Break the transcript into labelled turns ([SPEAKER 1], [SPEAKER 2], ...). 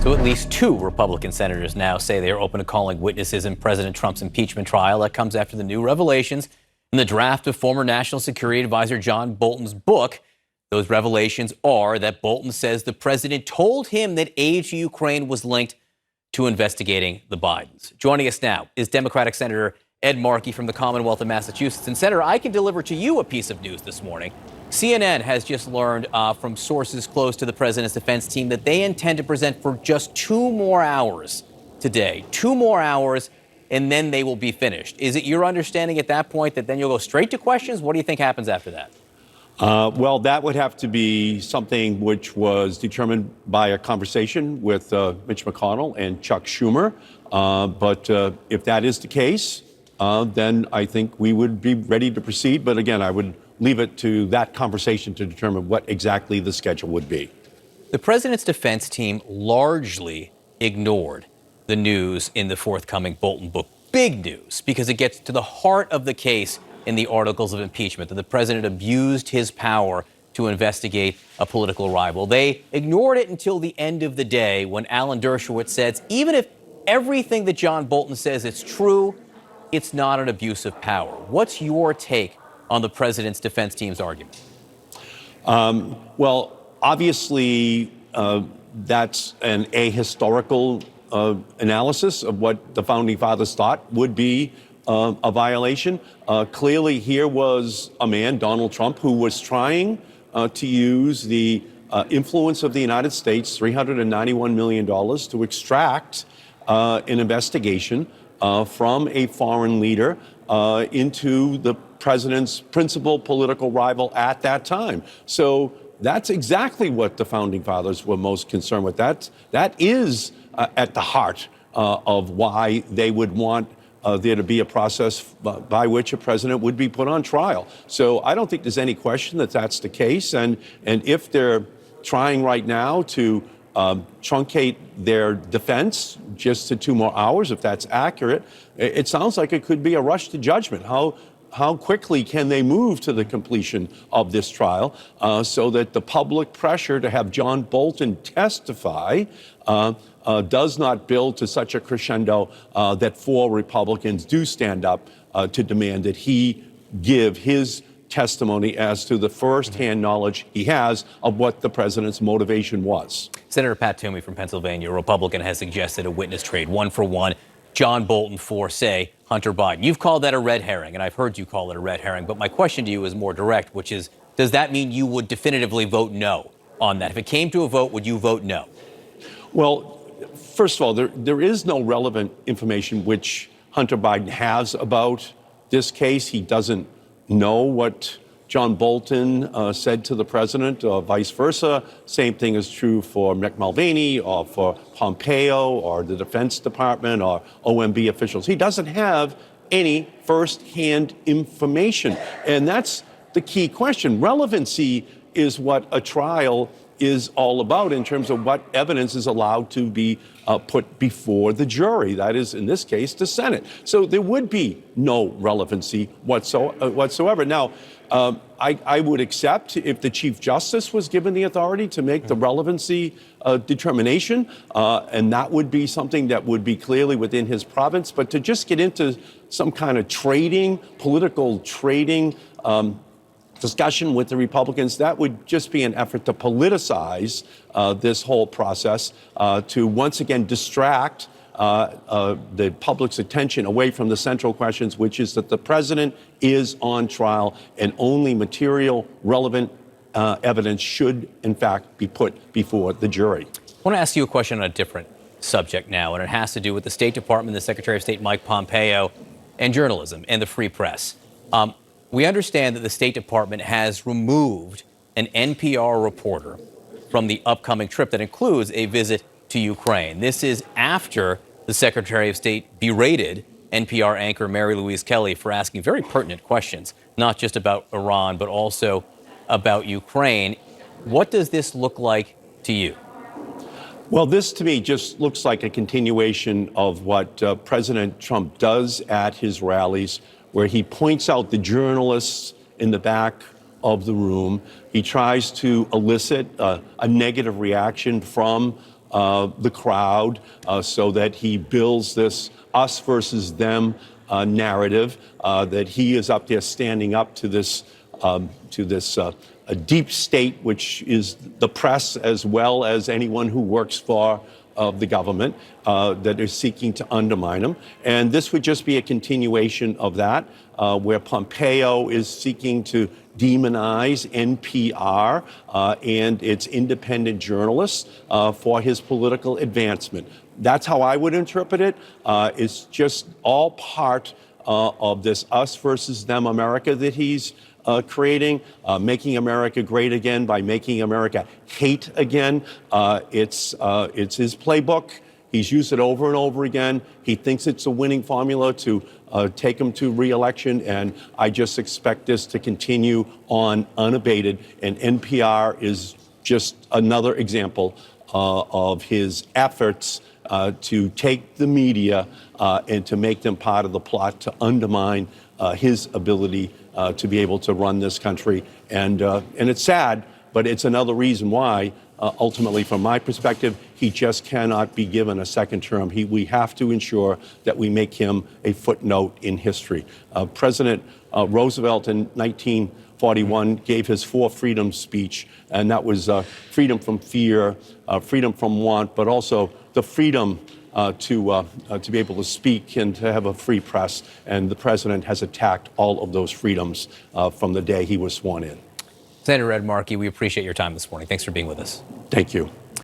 [SPEAKER 1] So at least two Republican senators now say they are open to calling witnesses in President Trump's impeachment trial. That comes after the new revelations in the draft of former National Security Advisor John Bolton's book. Those revelations are that Bolton says the president told him that aid to Ukraine was linked to investigating the Bidens. Joining us now is Democratic Senator Ed Markey from the Commonwealth of Massachusetts. And Senator, I can deliver to you a piece of news this morning. CNN has just learned from sources close to the president's defense team that they intend to present for just 2 more hours today. 2 more hours, and then they will be finished. Is it your understanding at that point that then you'll go straight to questions? What do you think happens after that?
[SPEAKER 2] Well, that would have to be something which was determined by a conversation with Mitch McConnell and Chuck Schumer. But if that is the case, then I think we would be ready to proceed. But again, I would leave it to that conversation to determine what exactly the schedule would be.
[SPEAKER 1] The president's defense team largely ignored the news in the forthcoming Bolton book. Big news, because it gets to the heart of the case in the articles of impeachment, that the president abused his power to investigate a political rival. They ignored it until the end of the day when Alan Dershowitz says, even if everything that John Bolton says is true, it's not an abuse of power. What's your take on the president's defense team's argument?
[SPEAKER 2] Well, obviously, that's an ahistorical analysis of what the founding fathers thought would be a violation. Clearly, here was a man, Donald Trump, who was trying to use the influence of the United States, $391 million, to extract an investigation from a foreign leader into the president's principal political rival at that time. So that's exactly what the founding fathers were most concerned with. That is at the heart of why they would want there to be a process by which a president would be put on trial. So I don't think there's any question that that's the case. And if they're trying right now to truncate their defense just to 2 more hours, if that's accurate, it sounds like it could be a rush to judgment. How quickly can they move to the completion of this trial so that the public pressure to have John Bolton testify does not build to such a crescendo that 4 Republicans do stand up to demand that he give his testimony as to the firsthand knowledge he has of what the president's motivation was.
[SPEAKER 1] Senator Pat Toomey from Pennsylvania, a Republican, has suggested a witness trade, 1 for 1, John Bolton for, say, Hunter Biden. You've called that a red herring, and I've heard you call it a red herring. But my question to you is more direct, which is, does that mean you would definitively vote no on that? If it came to a vote, would you vote no?
[SPEAKER 2] Well, first of all, there is no relevant information which Hunter Biden has about this case. He doesn't know what John Bolton said to the president, or vice versa. Same thing is true for Mick Mulvaney or for Pompeo or the Defense Department or OMB officials. He doesn't have any firsthand information. And that's the key question. Relevancy is what a trial is all about in terms of what evidence is allowed to be put before the jury. That is, in this case, the Senate. So there would be no relevancy whatsoever. Now, I would accept if the Chief Justice was given the authority to make the relevancy determination, and that would be something that would be clearly within his province. But to just get into some kind of political trading, discussion with the Republicans, that would just be an effort to politicize this whole process, to once again distract the public's attention away from the central questions, which is that the president is on trial and only material relevant evidence should, in fact, be put before the jury.
[SPEAKER 1] I want to ask you a question on a different subject now, and it has to do with the State Department, the Secretary of State, Mike Pompeo, and journalism and the free press. We understand that the State Department has removed an NPR reporter from the upcoming trip that includes a visit to Ukraine. This is after the Secretary of State berated NPR anchor Mary Louise Kelly for asking very pertinent questions, not just about Iran, but also about Ukraine. What does this look like to you?
[SPEAKER 2] Well, this to me just looks like a continuation of what President Trump does at his rallies, where he points out the journalists in the back of the room. He tries to elicit a negative reaction from the crowd so that he builds this us versus them narrative, that he is up there standing up to this a deep state, which is the press as well as anyone who works for the government that is seeking to undermine him. And this would just be a continuation of that, where Pompeo is seeking to demonize NPR and its independent journalists for his political advancement. That's how I would interpret it. It's just all part of this us versus them America that he's creating, making America great again by making America hate again. It's his playbook. He's used it over and over again. He thinks it's a winning formula to take him to re-election, and I just expect this to continue on unabated. And NPR is just another example of his efforts to take the media and to make them part of the plot to undermine his ability to be able to run this country. And it's sad, but it's another reason why, ultimately, from my perspective, he just cannot be given a second term. We have to ensure that we make him a footnote in history. President Roosevelt in 1941 gave his 4 freedoms speech, and that was freedom from fear, freedom from want, but also the freedom to be able to speak and to have a free press. And the president has attacked all of those freedoms from the day he was sworn in.
[SPEAKER 1] Senator Markey, we appreciate your time this morning. Thanks for being with us.
[SPEAKER 2] Thank you.